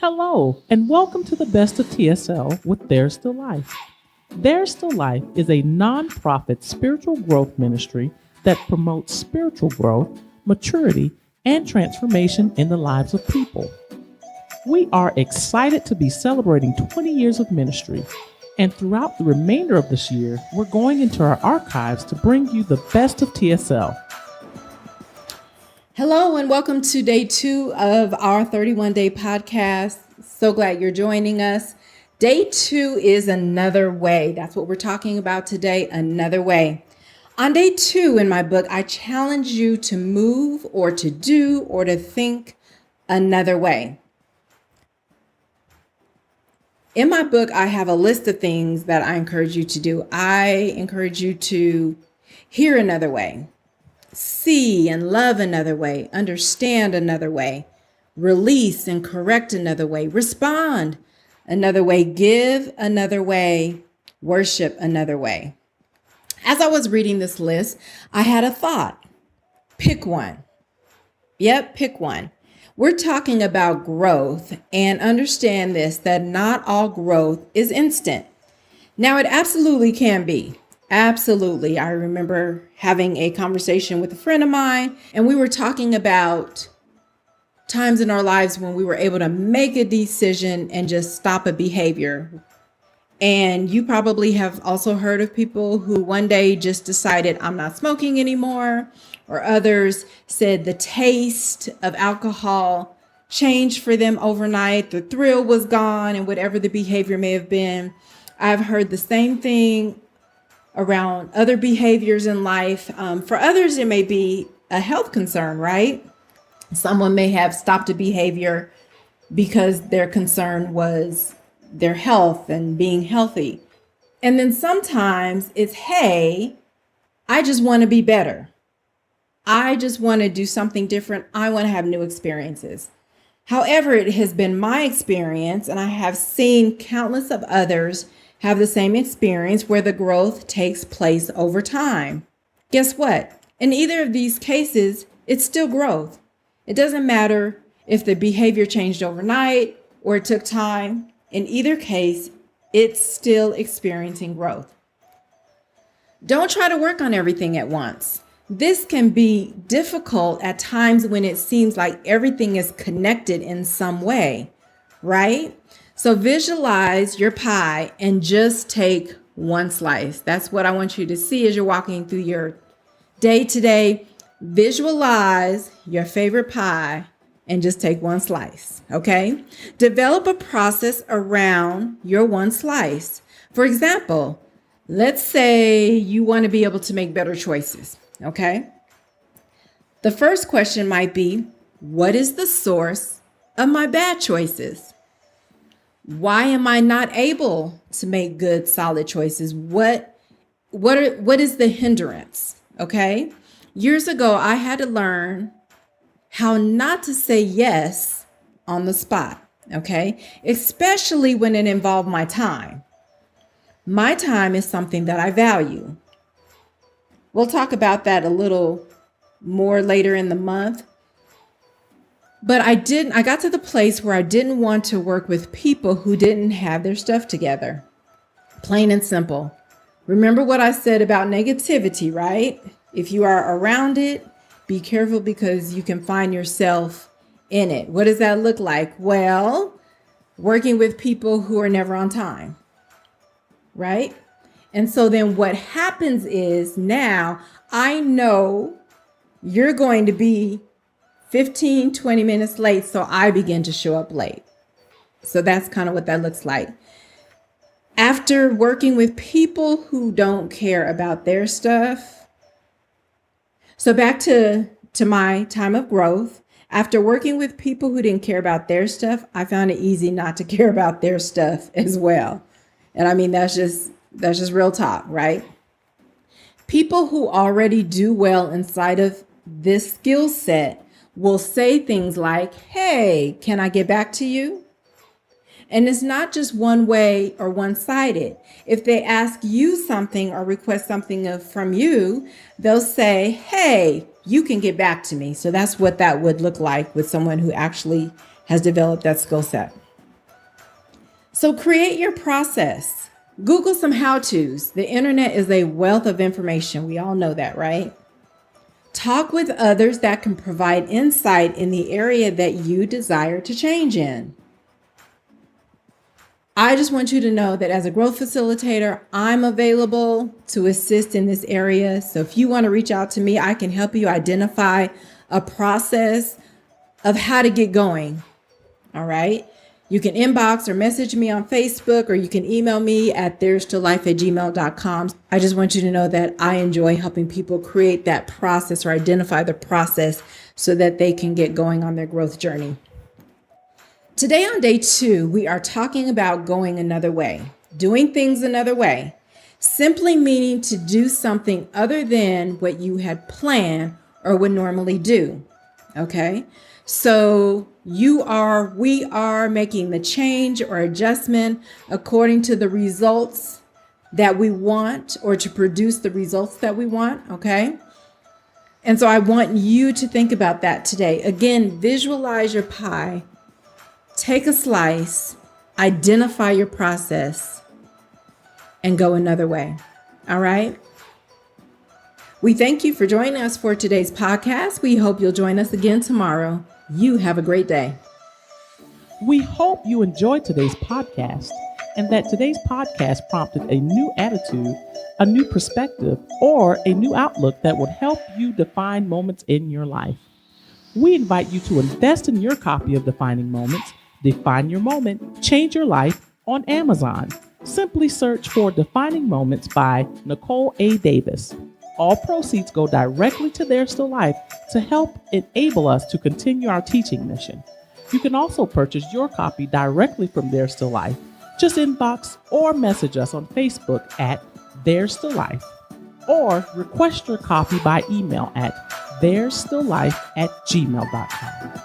Hello, and welcome to the Best of TSL with There's Still Life. There's Still Life is a nonprofit spiritual growth ministry that promotes spiritual growth, maturity, and transformation in the lives of people. We are excited to be celebrating 20 years of ministry, and throughout the remainder of this year, we're going into our archives to bring you the best of TSL. Hello, and welcome to day 2 of our 31-day podcast. So glad you're joining us. Day 2 is another way. That's what we're talking about today, another way. On day 2 in my book, I challenge you to move or to do or to think another way. In my book, I have a list of things that I encourage you to do. I encourage you to hear another way, see and love another way, understand another way, release and correct another way, respond another way, give another way, worship another way. As I was reading this list, I had a thought. Pick one. Yep, pick one. We're talking about growth, and understand this, that not all growth is instant. Now, it absolutely can be. Absolutely. I remember having a conversation with a friend of mine, and we were talking about times in our lives when we were able to make a decision and just stop a behavior. And you probably have also heard of people who one day just decided, I'm not smoking anymore, or others said the taste of alcohol changed for them overnight. The thrill was gone, and whatever the behavior may have been. I've heard the same thing around other behaviors in life. For others, it may be a health concern, right? Someone may have stopped a behavior because their concern was their health and being healthy. And then sometimes it's, hey, I just want to be better. I just want to do something different. I want to have new experiences. However, it has been my experience, and I have seen countless of others have the same experience where the growth takes place over time. Guess what? In either of these cases, it's still growth. It doesn't matter if the behavior changed overnight or it took time. In either case, it's still experiencing growth. Don't try to work on everything at once. This can be difficult at times when it seems like everything is connected in some way, right? So visualize your pie and just take one slice. That's what I want you to see as you're walking through your day today. Visualize your favorite pie and just take one slice, okay? Develop a process around your one slice. For example, let's say you want to be able to make better choices, okay? The first question might be, what is the source of my bad choices? Why am I not able to make good, solid choices? What is the hindrance? Okay. Years ago, I had to learn how not to say yes on the spot. Okay. Especially when it involved my time. My time is something that I value. We'll talk about that a little more later in the month. But I got to the place where I didn't want to work with people who didn't have their stuff together. Plain and simple. Remember what I said about negativity, right? If you are around it, be careful because you can find yourself in it. What does that look like? Well, working with people who are never on time, right? And so then what happens is now I know you're going to be 15, 20 minutes late, so I begin to show up late. So that's kind of what that looks like. After working with people who don't care about their stuff. So back to my time of growth. After working with people who didn't care about their stuff, I found it easy not to care about their stuff as well. And I mean, that's just real talk, right? People who already do well inside of this skill set will say things like, hey, can I get back to you? And it's not just one way or one-sided. If they ask you something or request something from you, they'll say, hey, you can get back to me. So that's what that would look like with someone who actually has developed that skill set. So create your process. Google some how-tos. The internet is a wealth of information. We all know that, right? Talk with others that can provide insight in the area that you desire to change in. I just want you to know that as a growth facilitator, I'm available to assist in this area. So if you want to reach out to me, I can help you identify a process of how to get going. All right. You can inbox or message me on Facebook, or you can email me at there'sstilllife@gmail.com. I just want you to know that I enjoy helping people create that process or identify the process so that they can get going on their growth journey. Today on day 2, we are talking about going another way, doing things another way, simply meaning to do something other than what you had planned or would normally do. Okay. So we are making the change or adjustment according to the results that we want, or to produce the results that we want. Okay. And so I want you to think about that today. Again, visualize your pie, take a slice, identify your process, and go another way. All right. We thank you for joining us for today's podcast. We hope you'll join us again tomorrow. You have a great day. We hope you enjoyed today's podcast and that today's podcast prompted a new attitude, a new perspective, or a new outlook that would help you define moments in your life. We invite you to invest in your copy of Defining Moments, Define Your Moment, Change Your Life on Amazon. Simply search for Defining Moments by Nicole A. Davis. All proceeds go directly to There's Still Life to help enable us to continue our teaching mission. You can also purchase your copy directly from There's Still Life. Just inbox or message us on Facebook at There's Still Life, or request your copy by email at there'sstilllife@gmail.com.